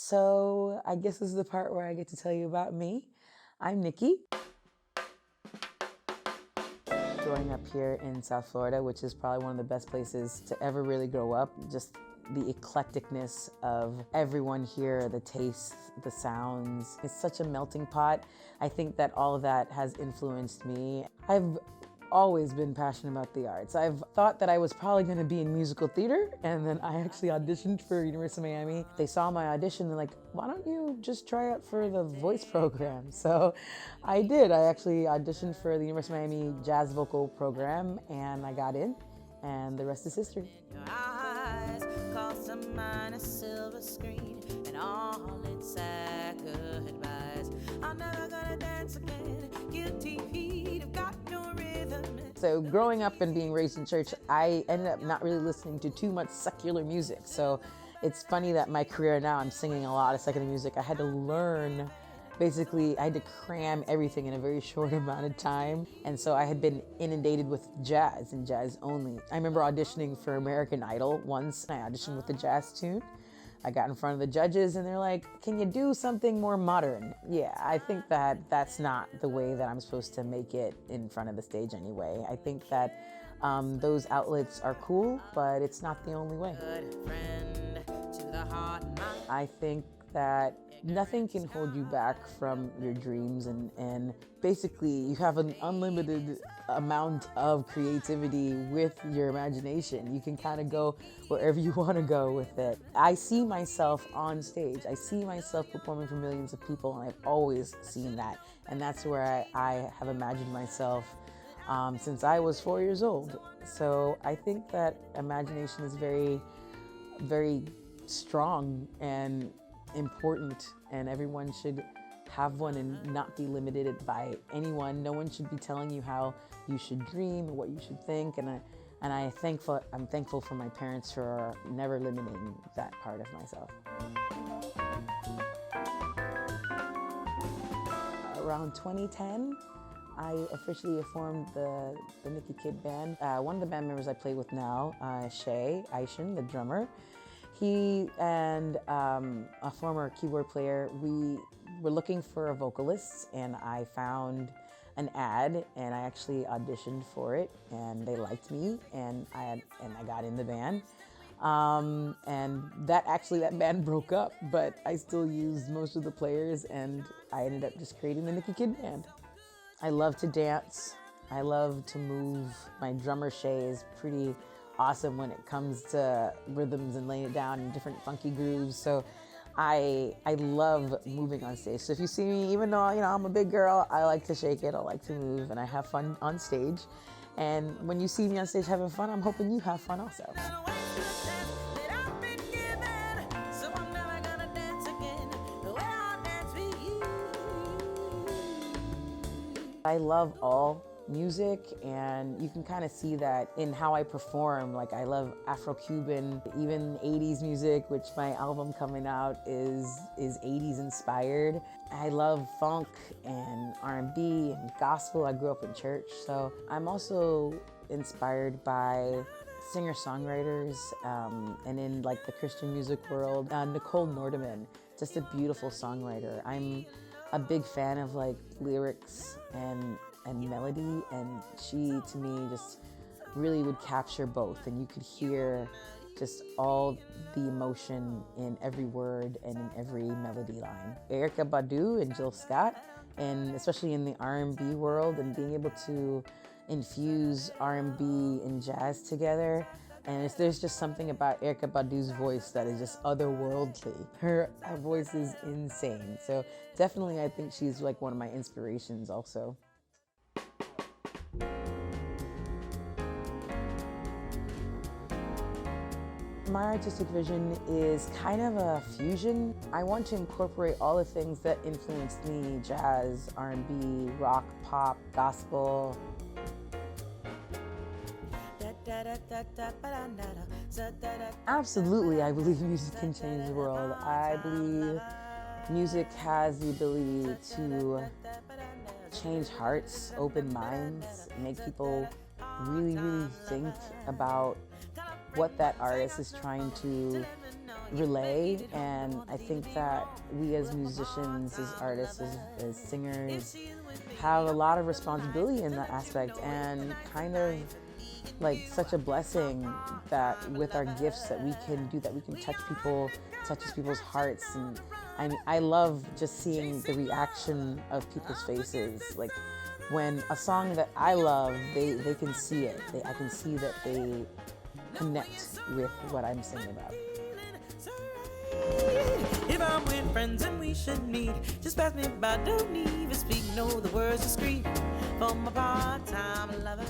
So I guess this is the part where I get to tell you about me. I'm Nikki. Growing up here in South Florida, which is probably one of the best places to ever really grow up, just the eclecticness of everyone here, the tastes, the sounds. It's such a melting pot. I think that all of that has influenced me. I've always been passionate about the arts. I've thought that I was probably going to be in musical theater, and then I actually auditioned for University of Miami. They saw my audition and like, why don't you just try out for the voice program? So I did. I actually auditioned for the University of Miami jazz vocal program, and I got in, and the rest is history. Your eyes cost a minus silver screen and all its sad goodbyes. I'm never gonna dance again. Guilty feet have got no rhythm. So growing up and being raised in church, I ended up not really listening to too much secular music. So it's funny that my career now, I'm singing a lot of secular music. I had to learn, basically, I had to cram everything in a very short amount of time. And so I had been inundated with jazz and jazz only. I remember auditioning for American Idol once. I auditioned with a jazz tune. I got in front of the judges and they're like, can you do something more modern? Yeah, I think that that's not the way that I'm supposed to make it in front of the stage anyway. I think that those outlets are cool, but it's not the only way. Good friend to the heart and mind. I think that nothing can hold you back from your dreams, and basically you have an unlimited amount of creativity with your imagination. You can kind of go wherever you want to go with it. I see myself on stage. I see myself performing for millions of people, and I've always seen that. And that's where I have imagined myself since I was 4 years old. So I think that imagination is very, very strong and important, and everyone should have one and not be limited by anyone. No one should be telling you how you should dream or what you should think, and I'm thankful for my parents for never limiting that part of myself. Around 2010, I officially formed the Nikki Kid band. One of the band members I play with now, Shay Aishin, the drummer, he and a former keyboard player, we were looking for a vocalist, and I found an ad, and I actually auditioned for it, and they liked me, and I got in the band. And that band broke up, but I still used most of the players, and I ended up just creating the Nikki Kid band. I love to dance. I love to move. My drummer Shay is pretty awesome when it comes to rhythms and laying it down in different funky grooves. So I love moving on stage. So if you see me, even though I'm a big girl, I like to shake it, I like to move, and I have fun on stage. And when you see me on stage having fun, I'm hoping you have fun also. I love all music, and you can kind of see that in how I perform. Like, I love Afro-Cuban, even 80s music, which my album coming out is 80s inspired. I love funk and R&B and gospel. I grew up in church, so I'm also inspired by singer-songwriters, and in like the Christian music world, Nicole Nordeman, just a beautiful songwriter. I'm a big fan of like lyrics and melody, and she to me just really would capture both, and you could hear just all the emotion in every word and in every melody line. Erykah Badu and Jill Scott, and especially in the R&B world, and being able to infuse R&B and jazz together. And there's just something about Erykah Badu's voice that is just otherworldly. Her voice is insane. So definitely I think she's like one of my inspirations also. My artistic vision is kind of a fusion. I want to incorporate all the things that influenced me: jazz, R&B, rock, pop, gospel. Absolutely, I believe music can change the world. I believe music has the ability to change hearts, open minds, make people really, really think about what that artist is trying to relay. And I think that we as musicians, as artists, as singers, have a lot of responsibility in that aspect, and kind of like such a blessing that with our gifts that we can do that, we can touch people, touches people's hearts. And I love just seeing the reaction of people's faces. Like when a song that I love, they can see it. I can see that they connect with what I'm singing about. If I'm with friends and we should meet, just pass me by, don't even speak, know the words to scream for my part-time lover.